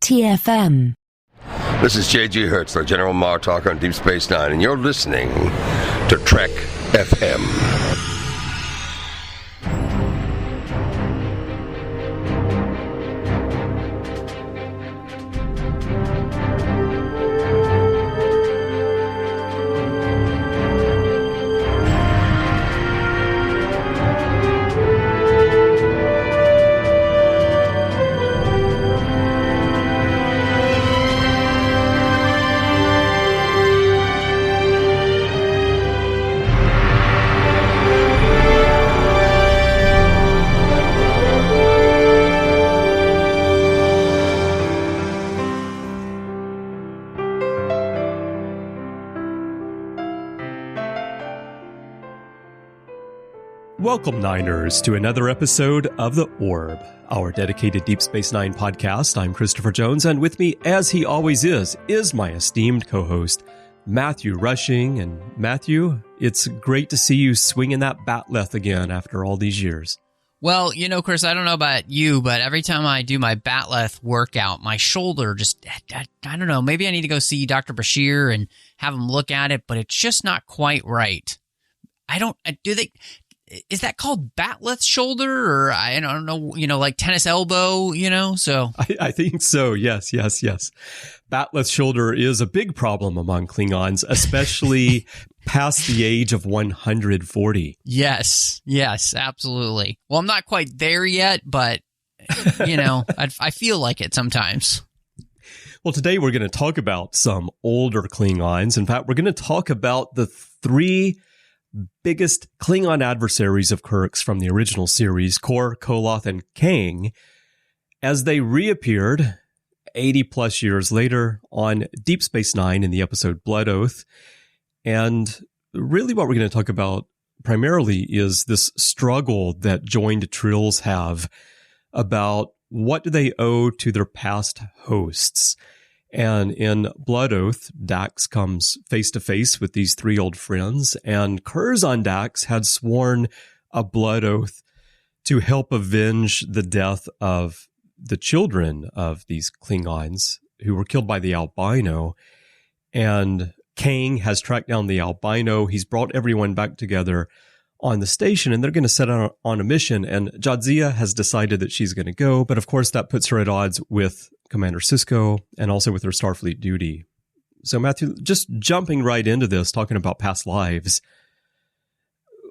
TFM. This is J.G. Hertzler, General Martok on Deep Space Nine, and you're listening to Trek FM. Welcome, Niners, to another episode of The Orb, our dedicated Deep Space Nine podcast. I'm Christopher Jones, and with me, as he always is my esteemed co-host, Matthew Rushing. And Matthew, it's great to see you swinging that batleth again after all these years. Well, you know, Chris, I don't know about you, but every time I do my batleth workout, my shoulder just, I don't know, maybe I need to go see Dr. Bashir and have him look at it, but it's just not quite right. Is that called batleth shoulder, or I don't know, like tennis elbow, so. I think so. Yes. Batleth shoulder is a big problem among Klingons, especially past the age of 140. Yes, absolutely. Well, I'm not quite there yet, but, I feel like it sometimes. Well, today we're going to talk about some older Klingons. In fact, we're going to talk about the three biggest Klingon adversaries of Kirk's from the original series, Kor, Koloth, and Kang, as they reappeared 80-plus years later on Deep Space Nine in the episode Blood Oath. And really what we're going to talk about primarily is this struggle that joined Trills have about what do they owe to their past hosts. And in Blood Oath, Dax comes face-to-face with these three old friends, and Curzon Dax had sworn a blood oath to help avenge the death of the children of these Klingons who were killed by the albino. And Kang has tracked down the albino. He's brought everyone back together on the station, and they're going to set out on a mission. And Jadzia has decided that she's going to go, but of course that puts her at odds with Commander Sisko and also with her Starfleet duty. So Matthew, just jumping right into this, talking about past lives,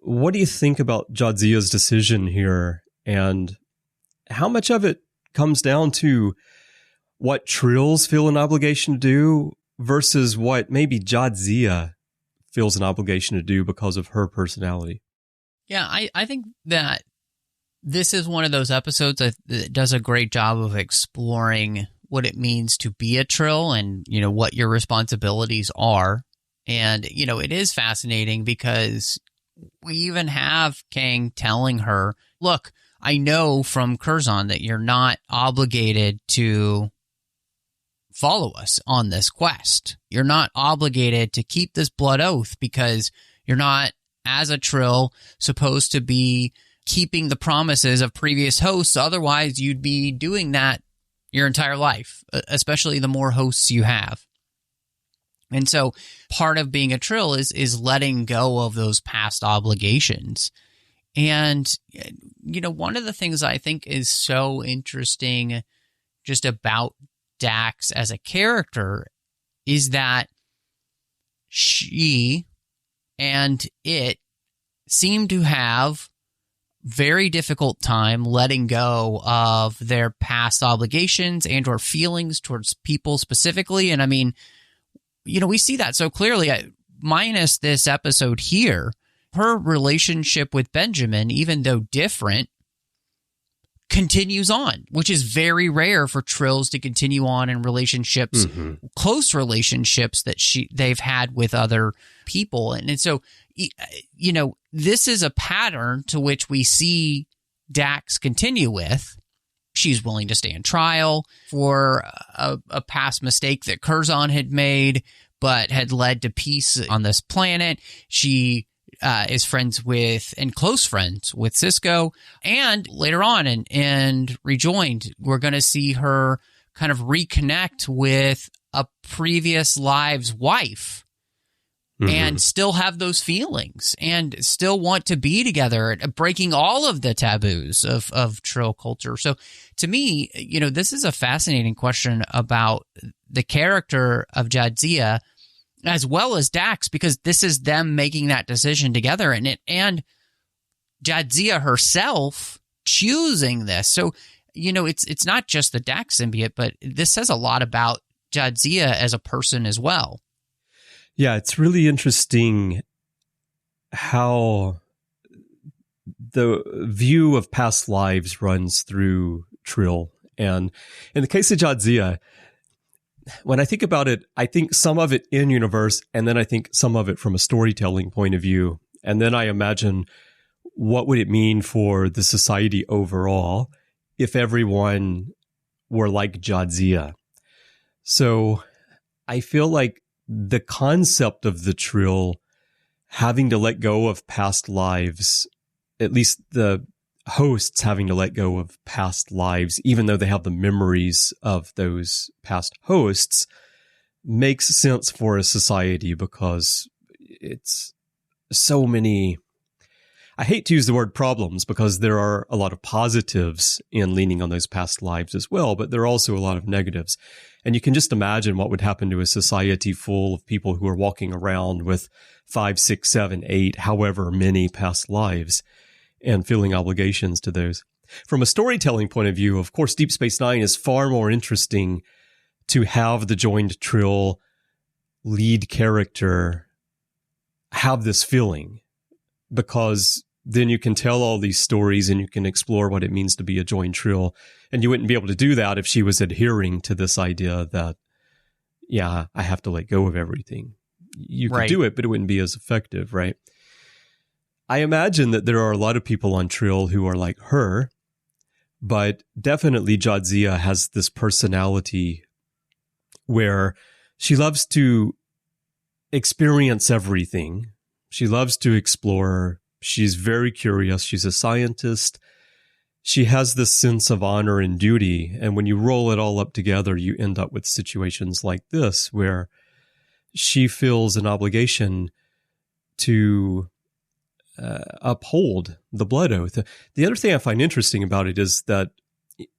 what do you think about Jadzia's decision here, and how much of it comes down to what Trills feel an obligation to do versus what maybe Jadzia feels an obligation to do because of her personality? Yeah, I think that this is one of those episodes that does a great job of exploring what it means to be a Trill and, what your responsibilities are. And, it is fascinating because we even have Kang telling her, look, I know from Curzon that you're not obligated to follow us on this quest. You're not obligated to keep this blood oath because you're not, as a Trill, supposed to be keeping the promises of previous hosts. Otherwise, you'd be doing that your entire life, especially the more hosts you have. And so part of being a Trill is letting go of those past obligations. And, one of the things I think is so interesting just about Dax as a character is that she and it seem to have very difficult time letting go of their past obligations and or feelings towards people specifically. And I mean, we see that so clearly, minus this episode here. Her relationship with Benjamin, even though different, continues on, which is very rare for Trills to continue on in relationships, close relationships that they've had with other people. And so, this is a pattern to which we see Dax continue with. She's willing to stand trial for a past mistake that Curzon had made, but had led to peace on this planet. She is friends with and close friends with Sisko, and later on and rejoined, we're going to see her kind of reconnect with a previous live's wife and still have those feelings and still want to be together, breaking all of the taboos of Trill culture. So to me, this is a fascinating question about the character of Jadzia as well as Dax, because this is them making that decision together and Jadzia herself choosing this. So, it's not just the Dax symbiote, but this says a lot about Jadzia as a person as well. Yeah, it's really interesting how the view of past lives runs through Trill. And in the case of Jadzia, when I think about it, I think some of it in universe, and then I think some of it from a storytelling point of view. And then I imagine, what would it mean for the society overall if everyone were like Jadzia? So I feel like the concept of the Trill having to let go of past lives, at least the hosts having to let go of past lives, even though they have the memories of those past hosts, makes sense for a society because it's so many. I hate to use the word problems because there are a lot of positives in leaning on those past lives as well, but there are also a lot of negatives. And you can just imagine what would happen to a society full of people who are walking around with 5, 6, 7, 8, however many past lives and feeling obligations to those. From a storytelling point of view, of course, Deep Space Nine is far more interesting to have the joined Trill lead character have this feeling, because then you can tell all these stories and you can explore what it means to be a joined Trill. And you wouldn't be able to do that if she was adhering to this idea that, yeah, I have to let go of everything. You could do it, but it wouldn't be as effective, right? I imagine that there are a lot of people on Trill who are like her, but definitely Jadzia has this personality where she loves to experience everything. She loves to explore. She's very curious. She's a scientist. She has this sense of honor and duty. And when you roll it all up together, you end up with situations like this, where she feels an obligation to uphold the blood oath. The other thing I find interesting about it is that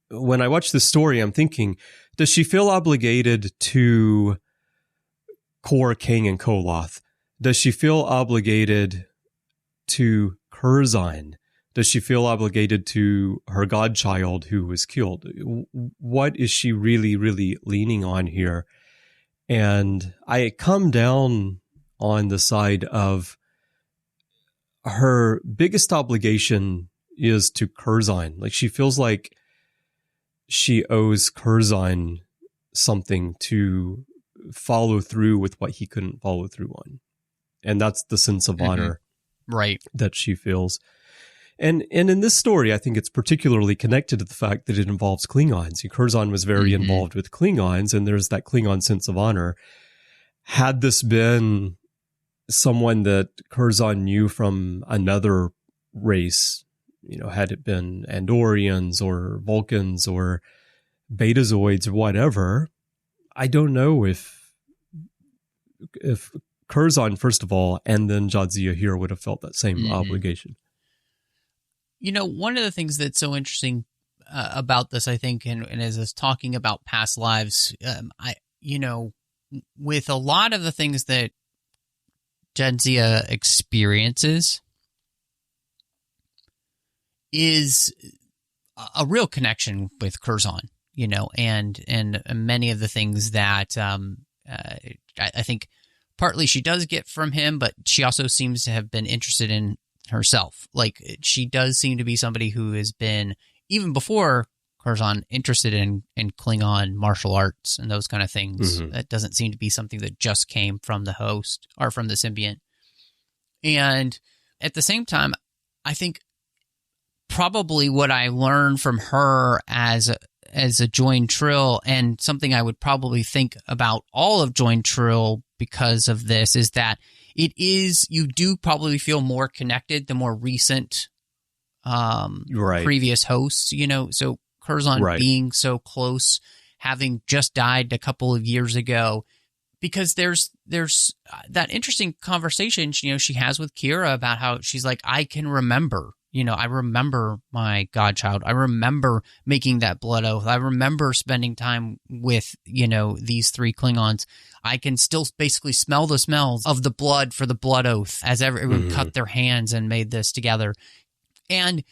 when I watch this story, I'm thinking, does she feel obligated to core Kang and Koloth? Does she feel obligated to Curzon? Does she feel obligated to her godchild who was killed? What is she really, really leaning on here? And I come down on the side of her biggest obligation is to Curzon. Like, she feels like she owes Curzon something to follow through with what he couldn't follow through on. And that's the sense of honor that she feels. And in this story, I think it's particularly connected to the fact that it involves Klingons. Curzon was very involved with Klingons, and there's that Klingon sense of honor. Had this been someone that Curzon knew from another race, had it been Andorians or Vulcans or Betazoids or whatever, I don't know if Curzon, first of all, and then Jadzia here would have felt that same obligation. One of the things that's so interesting about this, I think, and as is talking about past lives, with a lot of the things that Jadzia experiences is a real connection with Curzon, and many of the things that I think partly she does get from him, but she also seems to have been interested in herself. Like, she does seem to be somebody who has been, even before Curzon, interested in Klingon martial arts and those kind of things. That doesn't seem to be something that just came from the host or from the symbiont. And at the same time, I think probably what I learned from her as a joined Trill, and something I would probably think about all of joined Trill because of this, is that you do probably feel more connected the more recent previous hosts, so Curzon being so close having just died a couple of years ago. Because there's that interesting conversation, she has with Kira about how she's like, I can remember, I remember my godchild. I remember making that blood oath. I remember spending time with, these 3 Klingons. I can still basically smell the smells of the blood for the blood oath as everyone cut their hands and made this together. And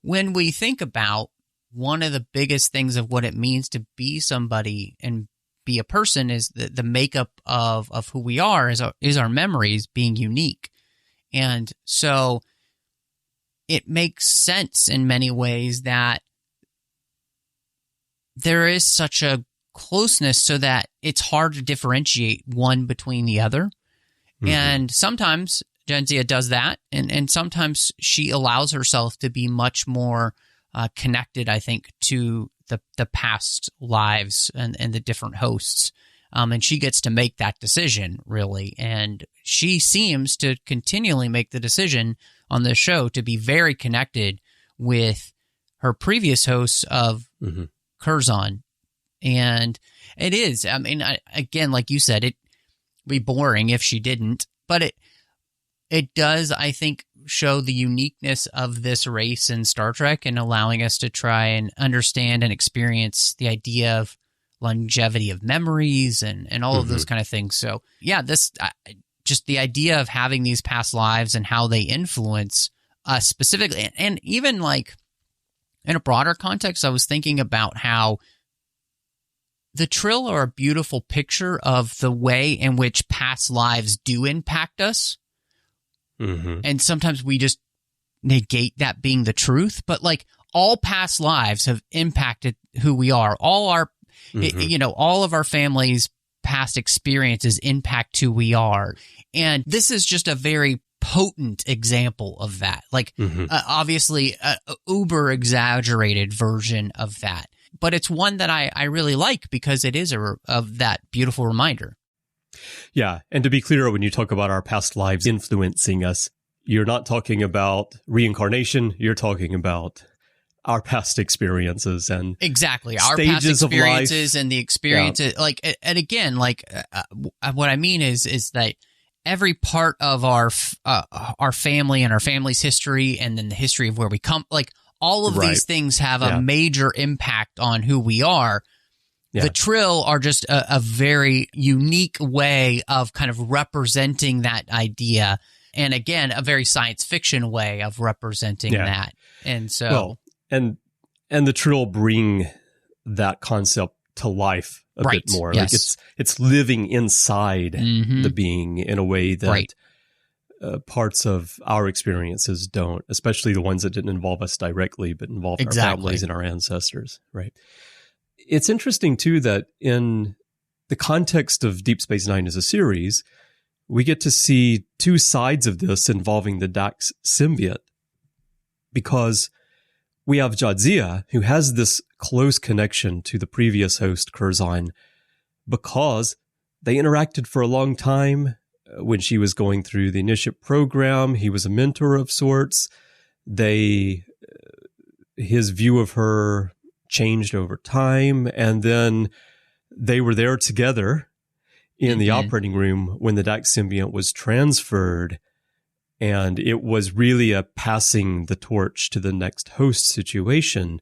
when we think about one of the biggest things of what it means to be somebody and be a person is the makeup of who we are is our memories being unique. And so it makes sense in many ways that there is such a closeness so that it's hard to differentiate one between the other. And sometimes Jadzia does that, and sometimes she allows herself to be much more connected, I think, to the past lives and the different hosts. And she gets to make that decision, really. And she seems to continually make the decision on this show to be very connected with her previous hosts of Curzon. And it is, again, like you said, it'd be boring if she didn't, but it does, I think, show the uniqueness of this race in Star Trek and allowing us to try and understand and experience the idea of longevity of memories and all of those kind of things. So yeah, this just the idea of having these past lives and how they influence us specifically. And even like in a broader context, I was thinking about how the Trill are a beautiful picture of the way in which past lives do impact us. And sometimes we just negate that being the truth, but like all past lives have impacted who we are. All our, all of our family's past experiences impact who we are. And this is just a very potent example of that. Like, obviously, a uber exaggerated version of that. But it's one that I really like because it is of that beautiful reminder. Yeah, and to be clear, when you talk about our past lives influencing us, you're not talking about reincarnation, you're talking about our past experiences and exactly our past experiences and the experiences. Like, and again, like what I mean is that every part of our family and our family's history, and then the history of where we come, like all of these things have a major impact on who we are. The Trill are just a very unique way of kind of representing that idea. And again, a very science fiction way of representing that. And so... Well, and the Trill bring that concept to life a bit more. Like it's living inside the being in a way that parts of our experiences don't, especially the ones that didn't involve us directly, but involved our families and our ancestors, right? It's interesting, too, that in the context of Deep Space Nine as a series, we get to see 2 sides of this involving the Dax symbiont, because we have Jadzia, who has this close connection to the previous host, Curzon, because they interacted for a long time. When she was going through the initiate program, he was a mentor of sorts. His view of her changed over time, and then they were there together in the operating room when the Dax symbiont was transferred, and it was really a passing the torch to the next host situation.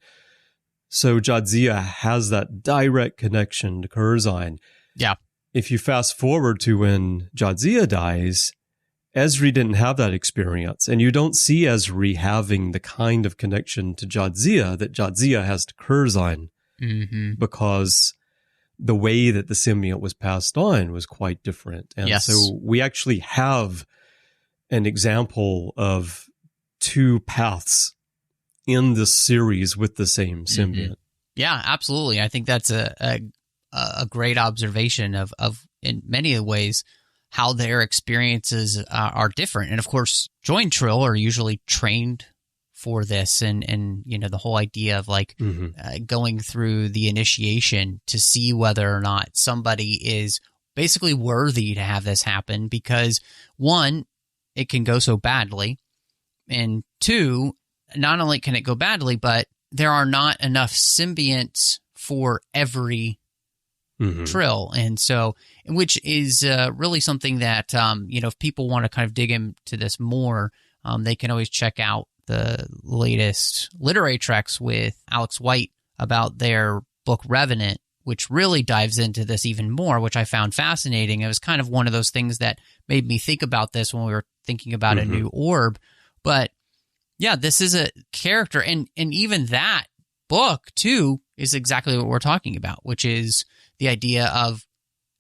So Jadzia has that direct connection to Curzon. Yeah. If you fast forward to when Jadzia dies, Ezri didn't have that experience, and you don't see Ezri having the kind of connection to Jadzia that Jadzia has to Curzon, because the way that the symbiont was passed on was quite different. And so we actually have an example of 2 paths in this series with the same symbiont. Yeah, absolutely. I think that's a great observation of in many ways how their experiences are different. And of course, joint Trill are usually trained for this, and the whole idea of like going through the initiation to see whether or not somebody is basically worthy to have this happen, because 1, it can go so badly, and 2, not only can it go badly, but there are not enough symbionts for every Trill. And so, which is really something that, if people want to kind of dig into this more, they can always check out the latest literary treks with Alex White about their book Revenant, which really dives into this even more, which I found fascinating. It was kind of one of those things that made me think about this when we were thinking about a new orb. But yeah, this is a character, and even that book too is exactly what we're talking about, which is the idea of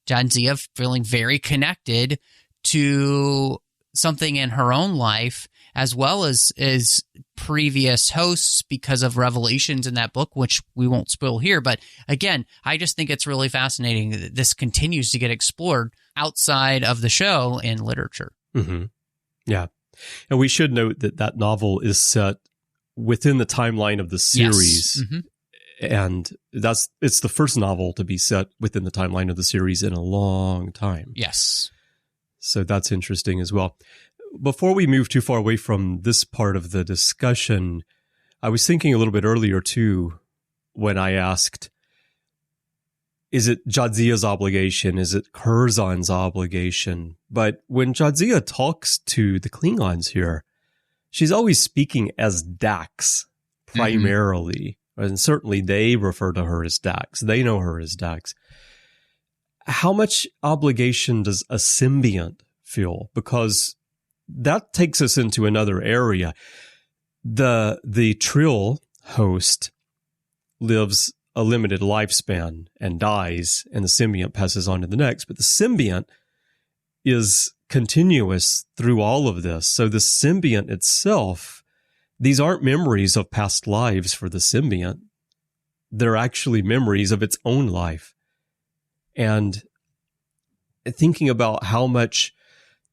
Jadzia feeling very connected to something in her own life, as well as previous hosts, because of revelations in that book, which we won't spoil here. But again, I just think it's really fascinating that this continues to get explored outside of the show in literature. Yeah. And we should note that novel is set within the timeline of the series. Yes. And it's the first novel to be set within the timeline of the series in a long time. Yes. So that's interesting as well. Before we move too far away from this part of the discussion, I was thinking a little bit earlier too, when I asked, is it Jadzia's obligation? Is it Curzon's obligation? But when Jadzia talks to the Klingons here, she's always speaking as Dax primarily. And certainly they refer to her as Dax. They know her as Dax. How much obligation does a symbiont feel? Because that takes us into another area. The Trill host lives a limited lifespan and dies, and the symbiont passes on to the next. But the symbiont is continuous through all of this. So the symbiont itself, these aren't memories of past lives for the symbiont. They're actually memories of its own life. And thinking about how much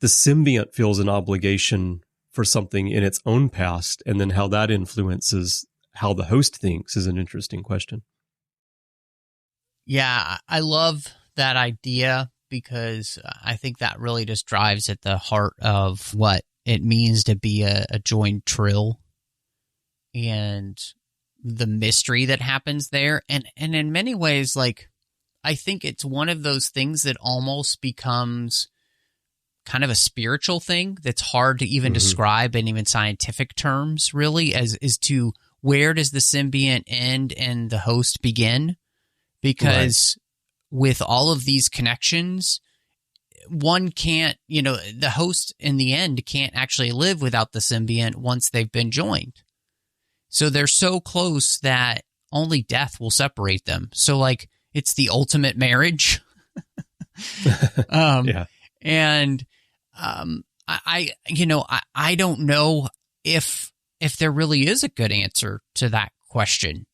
the symbiont feels an obligation for something in its own past, and then how that influences how the host thinks, is an interesting question. Yeah, I love that idea, because I think that really just drives at the heart of what it means to be a joined Trill and the mystery that happens there. And in many ways, like, I think it's one of those things that almost becomes kind of a spiritual thing that's hard to even describe in even scientific terms, really, as to where does the symbiont end and the host begin? Because with all of these connections, one can't, the host in the end can't actually live without the symbiont once they've been joined. So they're so close that only death will separate them. So, like, it's the ultimate marriage. Yeah. And I don't know if there really is a good answer to that question.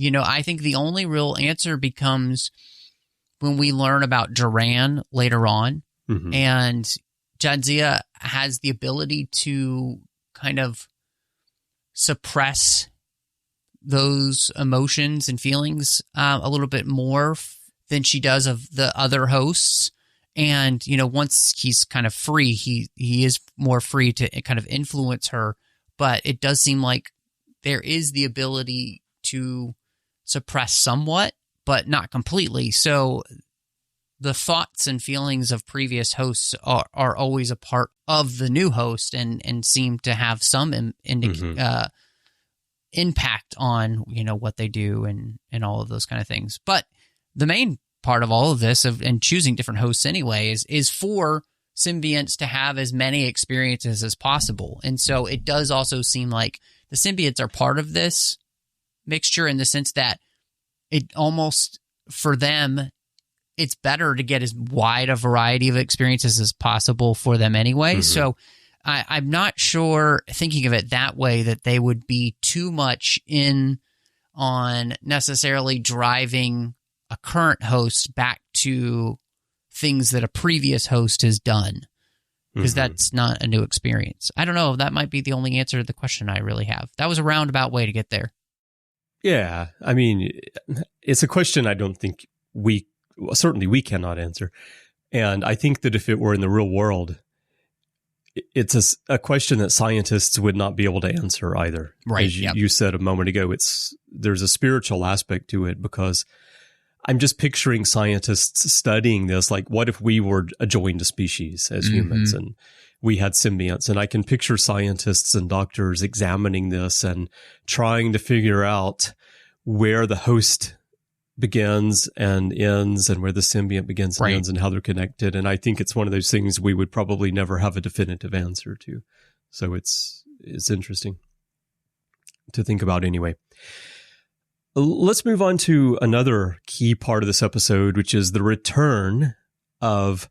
I think the only real answer becomes when we learn about Duran later on, and Jadzia has the ability to kind of suppress those emotions and feelings a little bit more than she does of the other hosts. And, once he's kind of free, he is more free to kind of influence her. But it does seem like there is the ability to suppress somewhat, but not completely. So the thoughts and feelings of previous hosts are always a part of the new host and seem to have some impact on, what they do and all of those kind of things. But the main part of all of this and choosing different hosts anyway is for symbionts to have as many experiences as possible. And so it does also seem like the symbionts are part of this mixture, in the sense that it almost, for them, it's better to get as wide a variety of experiences as possible for them anyway. So I'm not sure, thinking of it that way, that they would be too much in on necessarily driving a current host back to things that a previous host has done, because that's not a new experience. I don't know. That might be the only answer to the question I really have. That was a roundabout way to get there. Yeah. I mean, it's a question I don't think certainly we cannot answer. And I think that if it were in the real world, it's a question that scientists would not be able to answer either. Right. As you said a moment ago, there's a spiritual aspect to it, because I'm just picturing scientists studying this. Like, what if we were a joined species as humans and we had symbionts? And I can picture scientists and doctors examining this and trying to figure out where the host begins and ends and where the symbiont begins and ends and how they're connected. And I think it's one of those things we would probably never have a definitive answer to. So it's interesting to think about anyway. Let's move on to another key part of this episode, which is the return of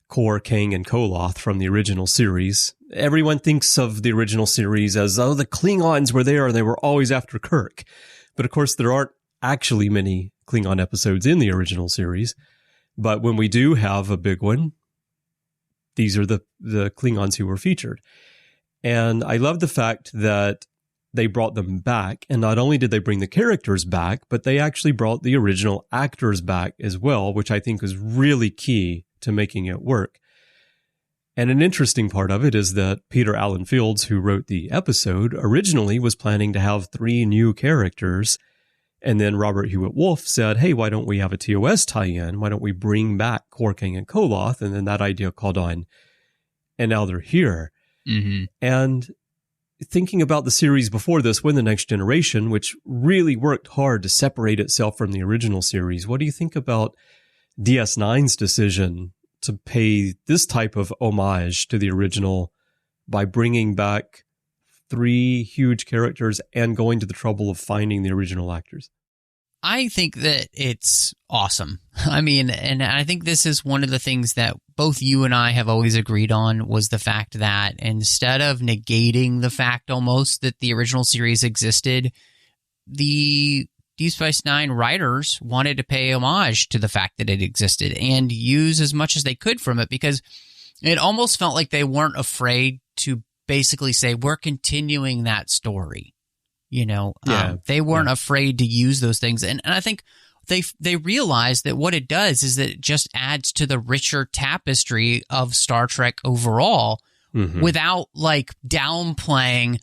Kor, Kang, and Koloth from the original series. Everyone thinks of the original series as, oh, the Klingons were there and they were always after Kirk. But of course, there aren't actually many Klingon episodes in the original series. But when we do have a big one, these are the Klingons who were featured. And I love the fact that they brought them back. And not only did they bring the characters back, but they actually brought the original actors back as well, which I think was really key to making it work. And an interesting part of it is that Peter Allen Fields, who wrote the episode, originally was planning to have 3 new characters. And then Robert Hewitt Wolf said, hey, why don't we have a TOS tie-in? Why don't we bring back Kor, Kang, and Koloth? And then that idea caught on. And now they're here. Mm-hmm. And thinking about the series before this, When the Next Generation, which really worked hard to separate itself from the original series, what do you think about DS9's decision to pay this type of homage to the original by bringing back 3 huge characters and going to the trouble of finding the original actors? I think that it's awesome. I mean, and I think this is one of the things that both you and I have always agreed on, was the fact that instead of negating the fact almost that the original series existed, the Deep Space Nine writers wanted to pay homage to the fact that it existed and use as much as they could from it, because it almost felt like they weren't afraid to basically say, we're continuing that story. You know, they weren't afraid to use those things. And I think they realized that what it does is that it just adds to the richer tapestry of Star Trek overall, without like downplaying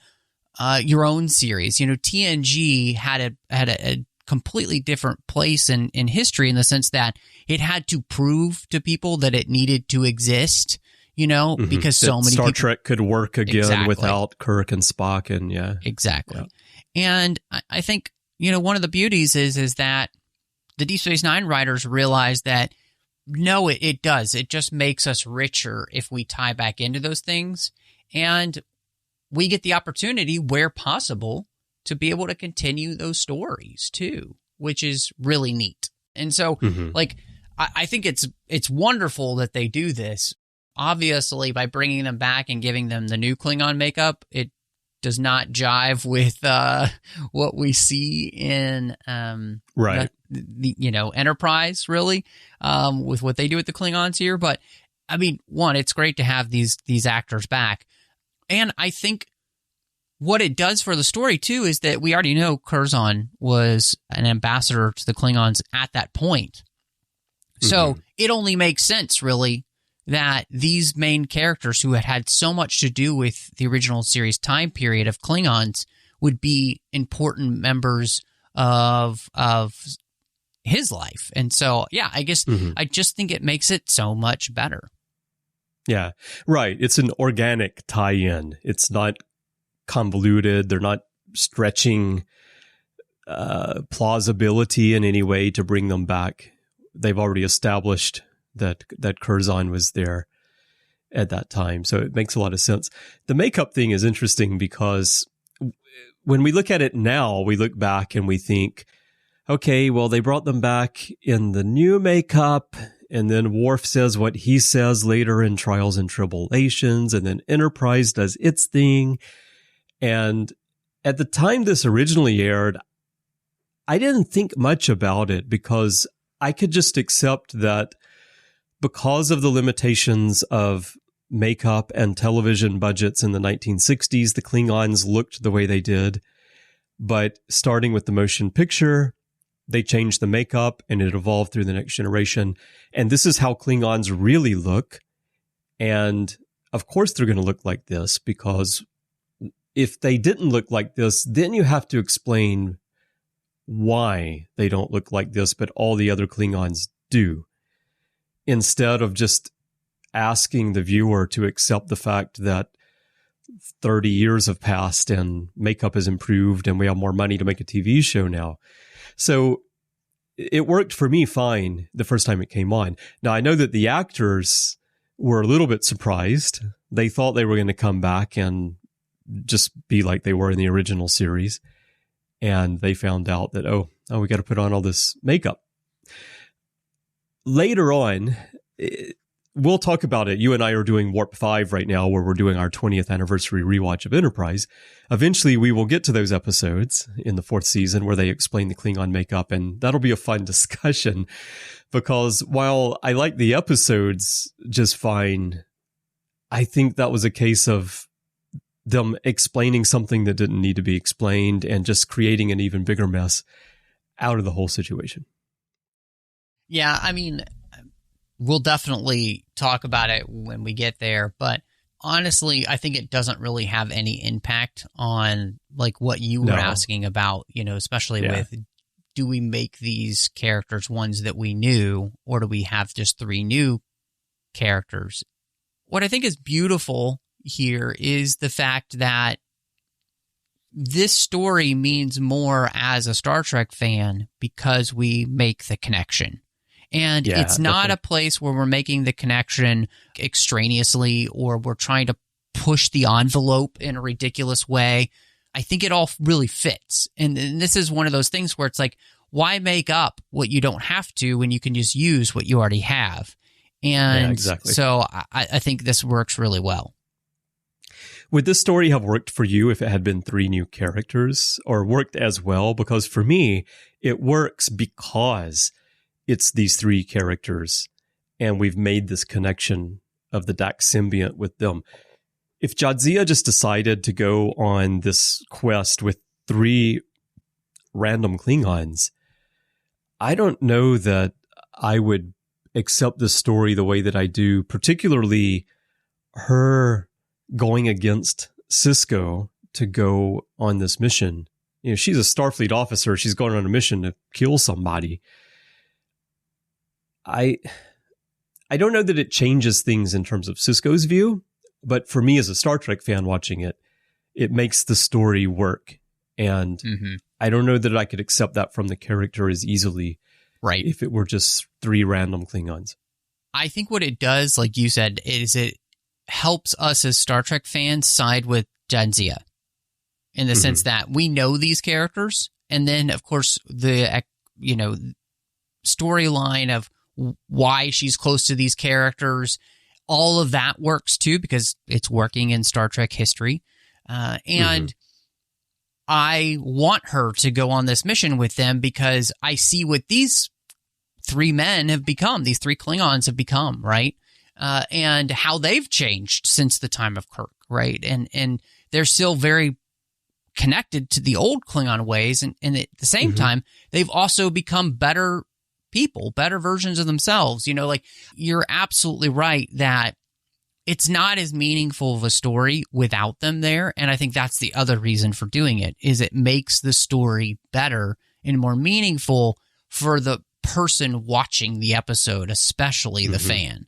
your own series. You know, TNG had a completely different place in history, in the sense that it had to prove to people that it needed to exist. You know, because so many Star people, Trek could work again without Kirk and Spock, and exactly. Yeah. And I think, you know, one of the beauties is that the Deep Space Nine writers realize that no, it does. It just makes us richer if we tie back into those things, and we get the opportunity, where possible, to be able to continue those stories too, which is really neat. And so, like, I think it's wonderful that they do this. Obviously, by bringing them back and giving them the new Klingon makeup, it does not jive with what we see in the Enterprise, really, with what they do with the Klingons here. But I mean, one, it's great to have these actors back, and I think what it does for the story too is that we already know Curzon was an ambassador to the Klingons at that point, so it only makes sense, really, that these main characters who had so much to do with the original series time period of Klingons would be important members of his life. And so, yeah, I guess I just think it makes it so much better. Yeah, right. It's an organic tie-in. It's not convoluted. They're not stretching plausibility in any way to bring them back. They've already established that Curzon was there at that time. So it makes a lot of sense. The makeup thing is interesting because when we look at it now, we look back and we think, okay, well, they brought them back in the new makeup, and then Worf says what he says later in Trials and Tribulations, and then Enterprise does its thing. And at the time this originally aired, I didn't think much about it because I could just accept that because of the limitations of makeup and television budgets in the 1960s, the Klingons looked the way they did. But starting with the motion picture, they changed the makeup and it evolved through the Next Generation. And this is how Klingons really look. And of course they're going to look like this, because if they didn't look like this, then you have to explain why they don't look like this, but all the other Klingons do, instead of just asking the viewer to accept the fact that 30 years have passed and makeup has improved and we have more money to make a TV show now. So it worked for me fine the first time it came on. Now, I know that the actors were a little bit surprised. They thought they were going to come back and just be like they were in the original series. And they found out that, oh, we got to put on all this makeup. Later on, we'll talk about it. You and I are doing Warp 5 right now, where we're doing our 20th anniversary rewatch of Enterprise. Eventually, we will get to those episodes in the 4th season where they explain the Klingon makeup, and that'll be a fun discussion, because while I like the episodes just fine, I think that was a case of them explaining something that didn't need to be explained and just creating an even bigger mess out of the whole situation. Yeah, I mean, we'll definitely talk about it when we get there, but honestly, I think it doesn't really have any impact on like what you were asking about, especially with, do we make these characters ones that we knew, or do we have just 3 new characters? What I think is beautiful here is the fact that this story means more as a Star Trek fan because we make the connection. And it's not a place where we're making the connection extraneously or we're trying to push the envelope in a ridiculous way. I think it all really fits. And this is one of those things where it's like, why make up what you don't have to when you can just use what you already have? And so I think this works really well. Would this story have worked for you if it had been 3 new characters, or worked as well? Because for me, it works because it's these 3 characters and we've made this connection of the Dax symbiont with them. If Jadzia just decided to go on this quest with 3 random Klingons, I don't know that I would accept the story the way that I do, particularly her going against Sisko to go on this mission. She's a Starfleet officer. She's going on a mission to kill somebody. I don't know that it changes things in terms of Sisko's view, but for me as a Star Trek fan watching it, it makes the story work. And I don't know that I could accept that from the character as easily if it were just 3 random Klingons. I think what it does, like you said, is it helps us as Star Trek fans side with Jadzia in the sense that we know these characters. And then, of course, the storyline of why she's close to these characters, all of that works too, because it's working in Star Trek history. And I want her to go on this mission with them because I see what these 3 men have become, these 3 Klingons have become, right? And how they've changed since the time of Kirk, right? And they're still very connected to the old Klingon ways. And at the same time, they've also become better people, better versions of themselves. You're absolutely right that it's not as meaningful of a story without them there. And I think that's the other reason for doing it, is it makes the story better and more meaningful for the person watching the episode, especially the fan.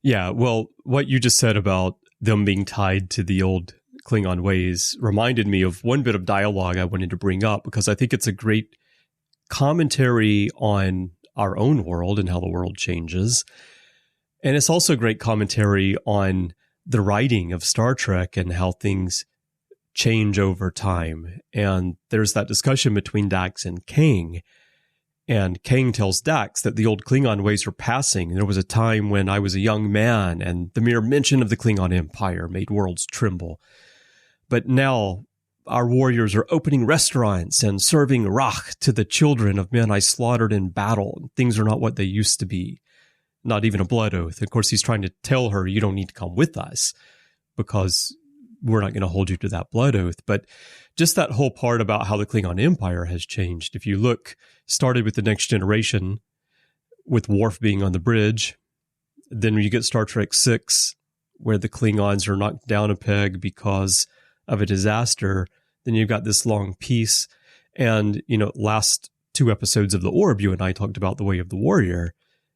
Yeah, well, what you just said about them being tied to the old Klingon ways reminded me of one bit of dialogue I wanted to bring up, because I think it's a great commentary on our own world and how the world changes. And it's also great commentary on the writing of Star Trek and how things change over time. And there's that discussion between Dax and Kang. And Kang tells Dax that the old Klingon ways are passing. There was a time when I was a young man, and the mere mention of the Klingon Empire made worlds tremble. But now our warriors are opening restaurants and serving rach to the children of men I slaughtered in battle. Things are not what they used to be. Not even a blood oath. Of course, he's trying to tell her, you don't need to come with us because we're not going to hold you to that blood oath. But just that whole part about how the Klingon Empire has changed. If you look, started with the Next Generation, with Worf being on the bridge. Then you get Star Trek VI, where the Klingons are knocked down a peg because of a disaster. Then you've got this long peace. And, last 2 episodes of The Orb, you and I talked about the way of the warrior,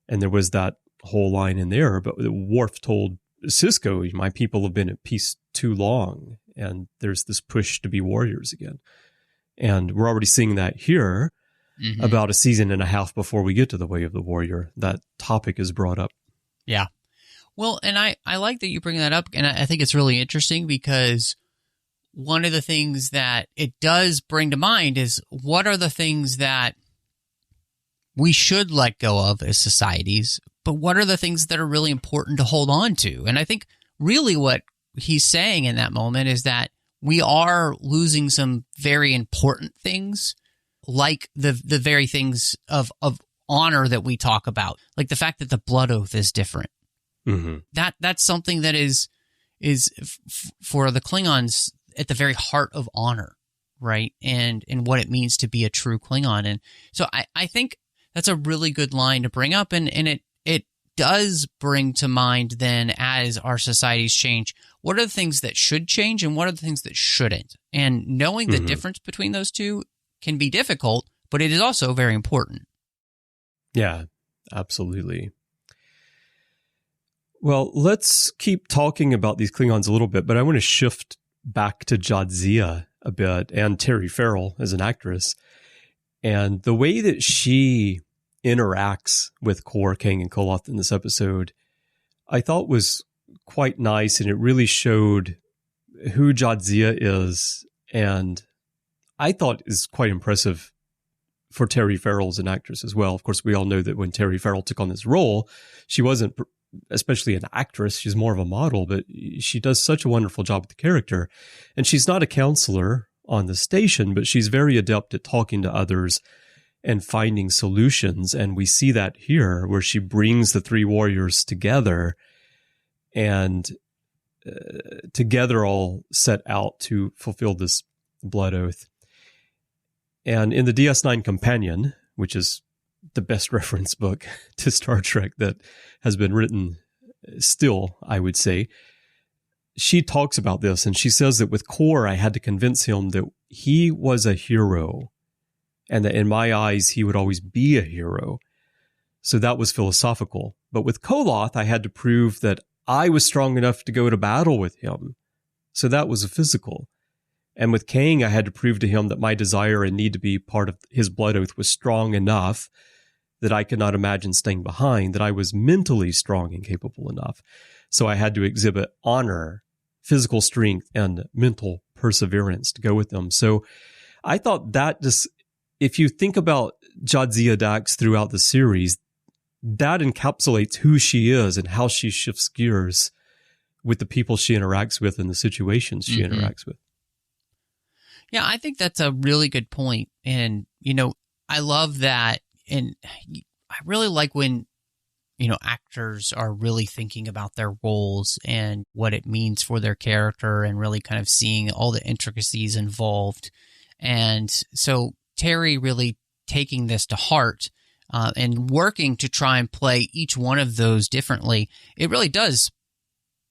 and there was that whole line in there, but Worf told Sisko, my people have been at peace too long, and there's this push to be warriors again. And we're already seeing that here. About a season and a half before we get to the way of the warrior. That topic is brought up. Yeah. Well, and I like that you bring that up, and I think it's really interesting because one of the things that it does bring to mind is what are the things that we should let go of as societies, but what are the things that are really important to hold on to? And I think really what he's saying in that moment is that we are losing some very important things, like the very things of honor that we talk about, like the fact that the blood oath is different. That's something that is for the Klingons at the very heart of honor, right? And what it means to be a true Klingon. And so I think that's a really good line to bring up, and it does bring to mind then, as our societies change, what are the things that should change and what are the things that shouldn't? And knowing the difference between those two can be difficult, but it is also very important. Yeah, absolutely. Well, let's keep talking about these Klingons a little bit, but I want to shift back to Jadzia a bit and Terry Farrell as an actress. And the way that she interacts with Kor, Kang, and Koloth in this episode, I thought was quite nice, and it really showed who Jadzia is, and I thought is quite impressive for Terry Farrell as an actress as well. Of course, we all know that when Terry Farrell took on this role, she wasn't especially an actress. She's more of a model, but she does such a wonderful job with the character. And she's not a counselor on the station, but she's very adept at talking to others and finding solutions. And we see that here, where she brings the 3 warriors together and together all set out to fulfill this blood oath. And in the DS9 Companion, which is the best reference book to Star Trek that has been written still, I would say, she talks about this, and she says that with Kor, I had to convince him that he was a hero, and that in my eyes, he would always be a hero. So that was philosophical. But with Koloth, I had to prove that I was strong enough to go to battle with him. So that was a physical. And with Kang, I had to prove to him that my desire and need to be part of his blood oath was strong enough that I could not imagine staying behind, that I was mentally strong and capable enough. So I had to exhibit honor, physical strength, and mental perseverance to go with them. So I thought that just, if you think about Jadzia Dax throughout the series, that encapsulates who she is and how she shifts gears with the people she interacts with and the situations she interacts with. Yeah, I think that's a really good point. And, I love that. And I really like when, actors are really thinking about their roles and what it means for their character and really kind of seeing all the intricacies involved. And so Terry really taking this to heart and working to try and play each one of those differently, it really does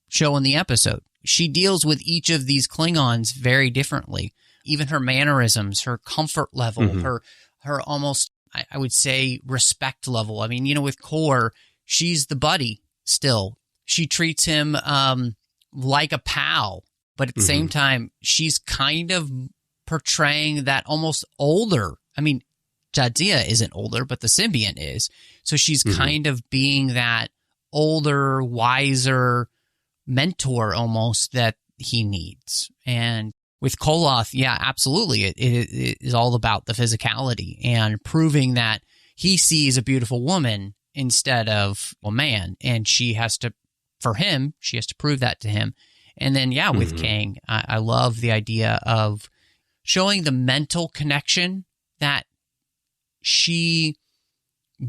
show in the episode. She deals with each of these Klingons very differently. Even her mannerisms, her comfort level, her almost, I would say, respect level. I mean, with Kor, she's the buddy still. She treats him like a pal, but at the same time, she's kind of portraying that almost older. I mean, Jadzia isn't older, but the symbiont is. So she's kind of being that older, wiser mentor almost that he needs. And with Koloth, yeah, absolutely. It is all about the physicality and proving that he sees a beautiful woman instead of a man. And she has to prove that to him. And then, yeah, with Kang, I love the idea of showing the mental connection that she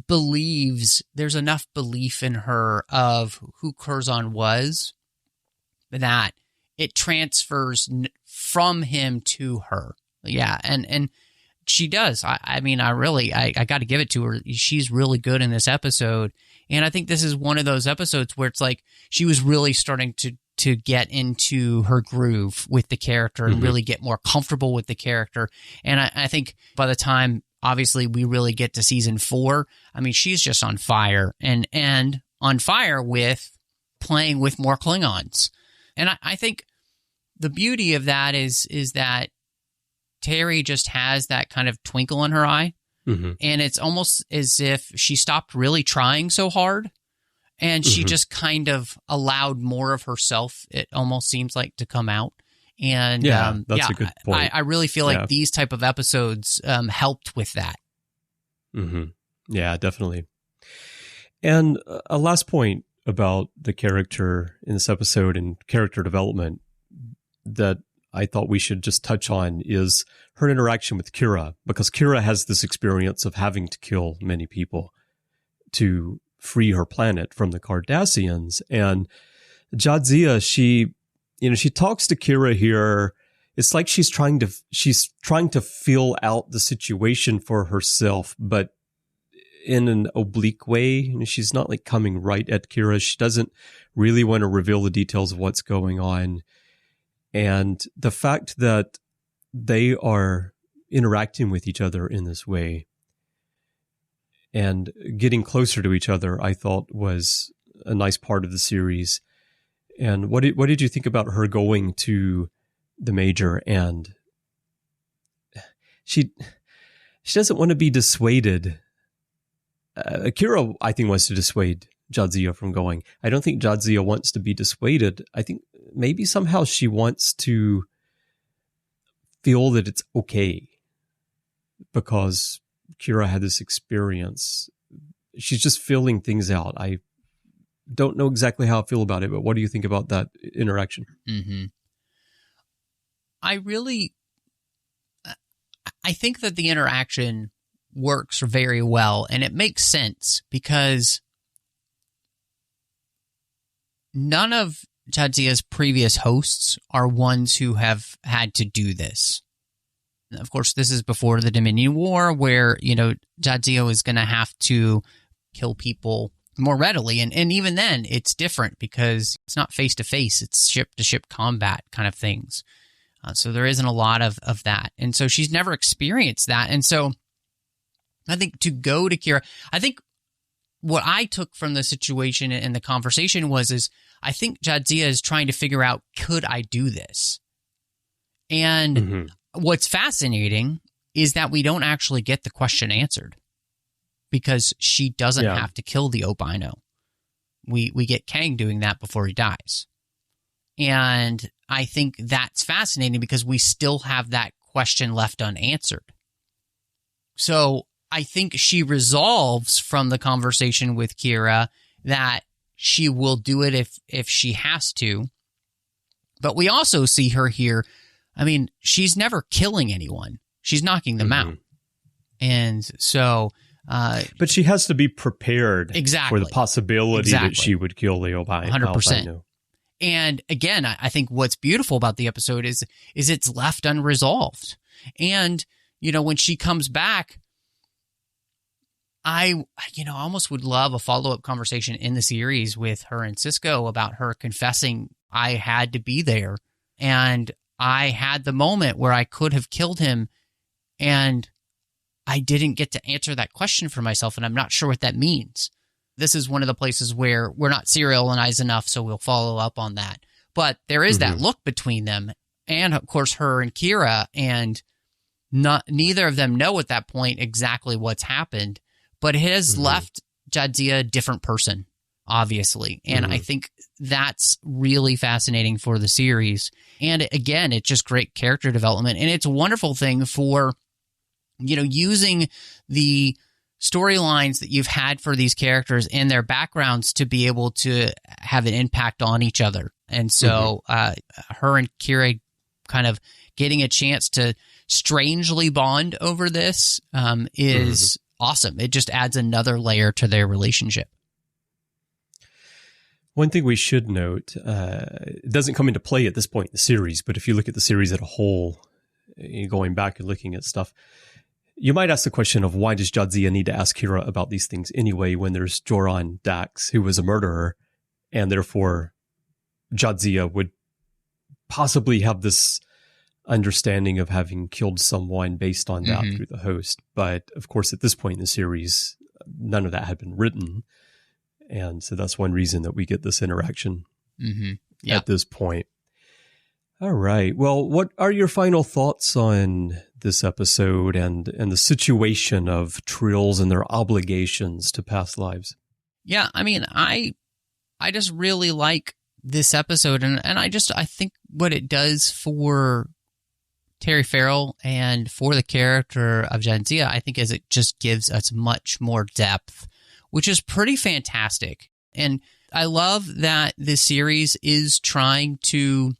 believes, there's enough belief in her of who Curzon was that it transfers from him to her. Yeah, and she does. I mean, I got to give it to her. She's really good in this episode. And I think this is one of those episodes where it's like she was really starting to get into her groove with the character and really get more comfortable with the character. And I think by the time, obviously, we really get to season 4, I mean, she's just on fire and on fire with playing with more Klingons. And I think the beauty of that is that Terry just has that kind of twinkle in her eye. And it's almost as if she stopped really trying so hard and she just kind of allowed more of herself, it almost seems like, to come out. And that's a good point. I really feel like these type of episodes helped with that. Yeah, definitely. And a last point about the character in this episode and character development that I thought we should just touch on is her interaction with Kira, because Kira has this experience of having to kill many people to free her planet from the Cardassians. And Jadzia, she talks to Kira here. It's like she's trying to feel out the situation for herself, but in an oblique way. She's not like coming right at Kira. She doesn't really want to reveal the details of what's going on. And the fact that they are interacting with each other in this way and getting closer to each other, I thought was a nice part of the series. And what did you think about her going to the Major? And she doesn't want to be dissuaded. Kira, I think, wants to dissuade Jadzia from going. I don't think Jadzia wants to be dissuaded. I think maybe somehow she wants to feel that it's okay because Kira had this experience. She's just feeling things out. I don't know exactly how I feel about it, but what do you think about that interaction? I think that the interaction works very well, and it makes sense because none of Jadzia's previous hosts are ones who have had to do this. Of course, this is before the Dominion War, where, Jadzia is going to have to kill people more readily. And even then, it's different because it's not face-to-face. It's ship-to-ship combat kind of things. So there isn't a lot of that. And so she's never experienced that. And so I think to go to Kira, I think what I took from the situation and the conversation is I think Jadzia is trying to figure out, could I do this? And what's fascinating is that we don't actually get the question answered because she doesn't have to kill the albino. We get Kang doing that before he dies. And I think that's fascinating because we still have that question left unanswered. So I think she resolves from the conversation with Kira that she will do it if she has to. But we also see her here. I mean, she's never killing anyone. She's knocking them out. And so... but she has to be prepared for the possibility that she would kill the albino. 100%. And again, I think what's beautiful about the episode is it's left unresolved. And, when she comes back, I almost would love a follow-up conversation in the series with her and Sisko about her confessing, I had to be there. And I had the moment where I could have killed him, and I didn't get to answer that question for myself, and I'm not sure what that means. This is one of the places where we're not serialized enough, so we'll follow up on that. But there is that look between them, and of course her and Kira, and neither of them know at that point exactly what's happened, but it has left Jadzia a different person, obviously. And I think that's really fascinating for the series. And again, it's just great character development, and it's a wonderful thing for using the storylines that you've had for these characters and their backgrounds to be able to have an impact on each other. And so her and Kira kind of getting a chance to strangely bond over this is awesome. It just adds another layer to their relationship. One thing we should note, it doesn't come into play at this point in the series, but if you look at the series as a whole, going back and looking at stuff, you might ask the question of why does Jadzia need to ask Kira about these things anyway when there's Joran Dax, who was a murderer, and therefore Jadzia would possibly have this understanding of having killed someone based on that through the host. But of course, at this point in the series, none of that had been written. And so that's one reason that we get this interaction at this point. All right. Well, what are your final thoughts on this episode and the situation of Trills and their obligations to past lives? Yeah, I mean, I just really like this episode, and I think what it does for Terry Farrell and for the character of Jadzia, I think is it just gives us much more depth, which is pretty fantastic. And I love that this series is trying to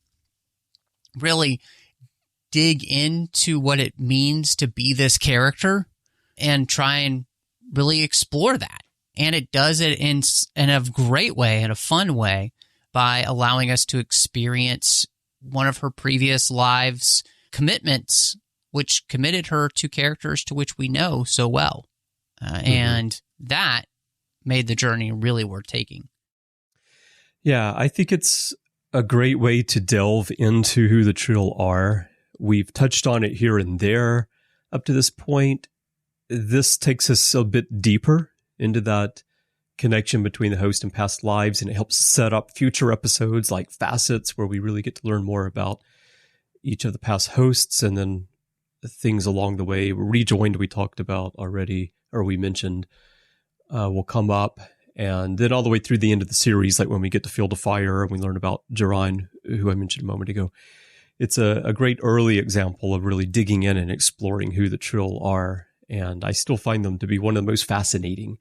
really dig into what it means to be this character and try and really explore that. And it does it in a great way, in a fun way, by allowing us to experience one of her previous lives' commitments, which committed her to characters to which we know so well. And that made the journey really worth taking. Yeah, I think it's a great way to delve into who the Trill are. We've touched on it here and there up to this point. This takes us a bit deeper into that connection between the host and past lives, and it helps set up future episodes like Facets, where we really get to learn more about each of the past hosts, and then things along the way. Rejoined, we talked about already, or we mentioned, will come up. And then all the way through the end of the series, like when we get to Field of Fire and we learn about Duran, who I mentioned a moment ago. It's a great early example of really digging in and exploring who the Trill are. And I still find them to be one of the most fascinating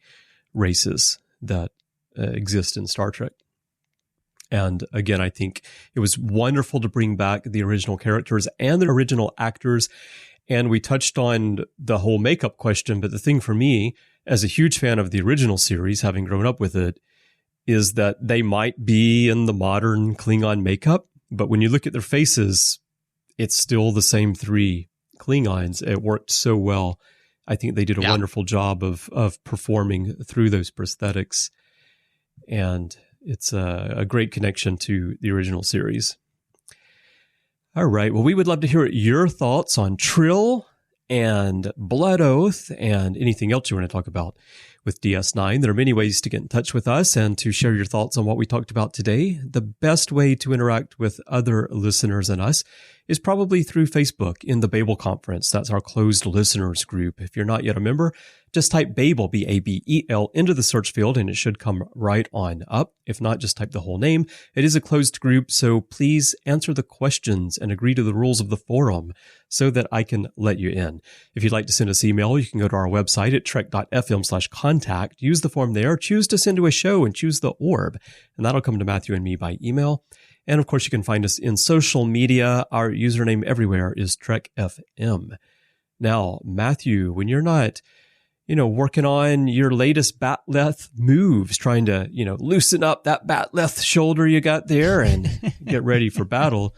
races that exist in Star Trek. And again, I think it was wonderful to bring back the original characters and the original actors. And we touched on the whole makeup question. But the thing for me, as a huge fan of the original series, having grown up with it, is that they might be in the modern Klingon makeup, but when you look at their faces, it's still the same three Klingons. It worked so well. I think they did a wonderful job of performing through those prosthetics. And it's a great connection to the original series. All right. Well, we would love to hear your thoughts on Trill and Blood Oath and anything else you want to talk about with DS9. There are many ways to get in touch with us and to share your thoughts on what we talked about today. The best way to interact with other listeners and us is probably through Facebook in the Babel Conference. That's our closed listeners group. If you're not yet a member, just type Babel, B-A-B-E-L, into the search field and it should come right on up. If not, just type the whole name. It is a closed group, so please answer the questions and agree to the rules of the forum so that I can let you in. If you'd like to send us email, you can go to our website at trek.fm/contact. Use the form there, choose to send to a show, and choose the orb, and that'll come to Matthew and me by email. And of course, you can find us in social media. Our username everywhere is TrekFM. Now, Matthew, when you're not, working on your latest batleth moves, trying to, loosen up that batleth shoulder you got there and get ready for battle,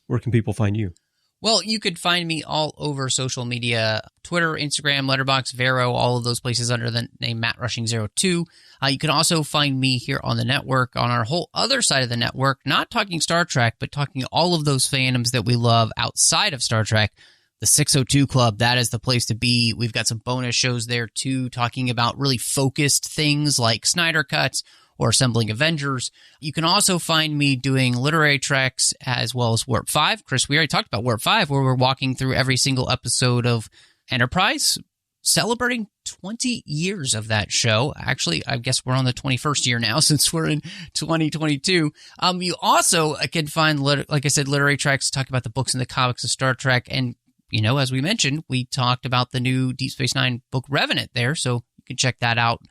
where can people find you? Well, you could find me all over social media, Twitter, Instagram, Letterboxd, Vero, all of those places under the name MattRushing02. You can also find me here on the network, on our whole other side of the network, not talking Star Trek, but talking all of those fandoms that we love outside of Star Trek. The 602 Club, that is the place to be. We've got some bonus shows there, too, talking about really focused things like Snyder Cuts or Assembling Avengers. You can also find me doing literary treks as well as Warp 5. Chris, we already talked about Warp 5, where we're walking through every single episode of Enterprise, celebrating 20 years of that show. Actually, I guess we're on the 21st year now since we're in 2022. You also can find, like I said, literary treks, talk about the books and the comics of Star Trek. And, as we mentioned, we talked about the new Deep Space Nine book Revenant there, so you can check that out.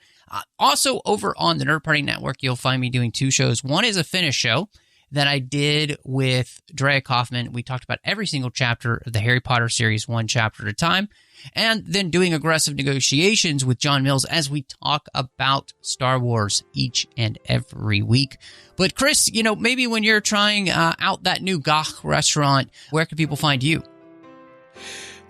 Also, over on the Nerd Party Network, you'll find me doing two shows. One is a Finnish show that I did with Drea Kaufman. We talked about every single chapter of the Harry Potter series, one chapter at a time. And then doing Aggressive Negotiations with John Mills as we talk about Star Wars each and every week. But Chris, maybe when you're trying out that new Gach restaurant, where can people find you?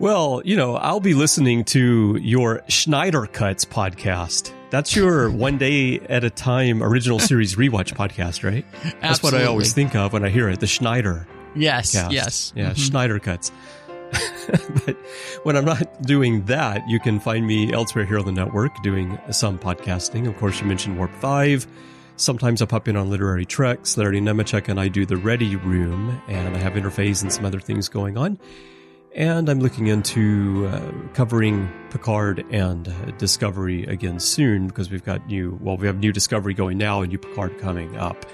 Well, I'll be listening to your Schneider Cuts podcast. That's your one day at a time original series rewatch podcast, right? That's Absolutely. what I always think of when I hear it, the Schneider. Yes, cast. yes. Yeah, Schneider Cuts. But when I'm not doing that, you can find me elsewhere here on the network doing some podcasting. Of course, you mentioned Warp 5. Sometimes I pop in on Literary Treks. Larry Nemechek and I do the Ready Room, and I have Interphase and some other things going on. And I'm looking into covering Picard and Discovery again soon, because we have new Discovery going now and new Picard coming up.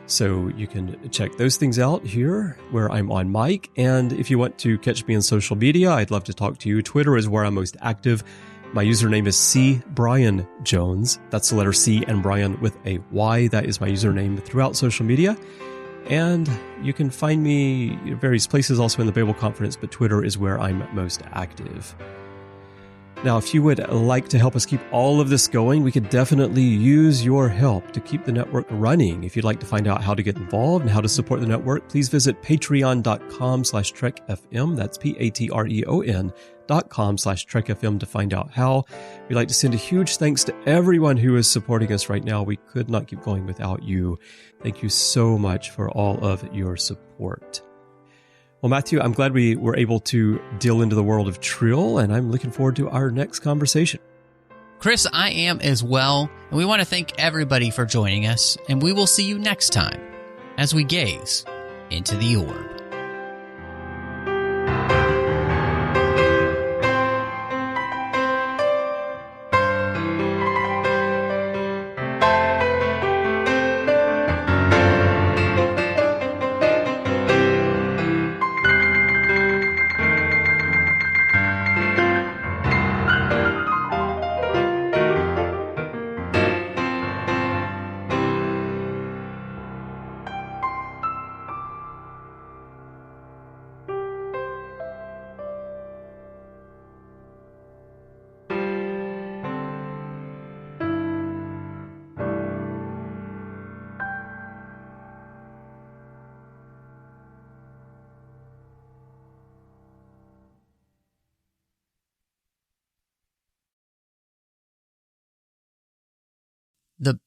So you can check those things out here where I'm on mic. And if you want to catch me on social media, I'd love to talk to you. Twitter is where I'm most active. My username is C. Bryan Jones. That's the letter C and Bryan with a Y. That is my username throughout social media. And you can find me in various places, also in the Babel Conference, but Twitter is where I'm most active. Now, if you would like to help us keep all of this going, we could definitely use your help to keep the network running. If you'd like to find out how to get involved and how to support the network, please visit patreon.com/trekfm. That's patreon.com/trekfm to find out how. We'd like to send a huge thanks to everyone who is supporting us right now. We could not keep going without you. Thank you so much for all of your support. Well, Matthew, I'm glad we were able to deal into the world of Trill, and I'm looking forward to our next conversation. Chris, I am as well, and we want to thank everybody for joining us, and we will see you next time as we gaze into the orb.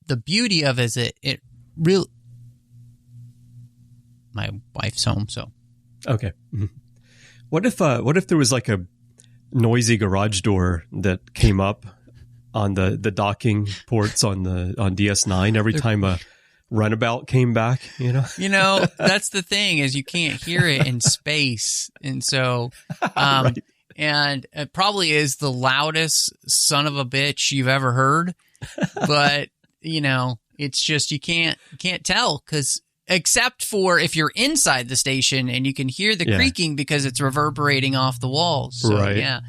The beauty of it is it really... My wife's home, so... Okay. Mm-hmm. What if there was like a noisy garage door that came up on the docking ports on DS9 every time a runabout came back, that's the thing, is you can't hear it in space. And so, right. And it probably is the loudest son of a bitch you've ever heard. But, it's just, you can't tell, because except for if you're inside the station and you can hear the creaking because it's reverberating off the walls. So, right. Yeah.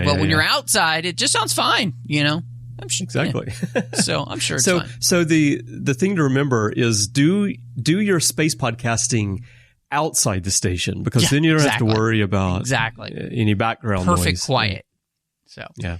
But when you're outside, it just sounds fine, I'm sure, exactly. Yeah. So I'm sure it's fine. So the thing to remember is do your space podcasting outside the station, because then you don't have to worry about any background noise. Perfect quiet. So yeah.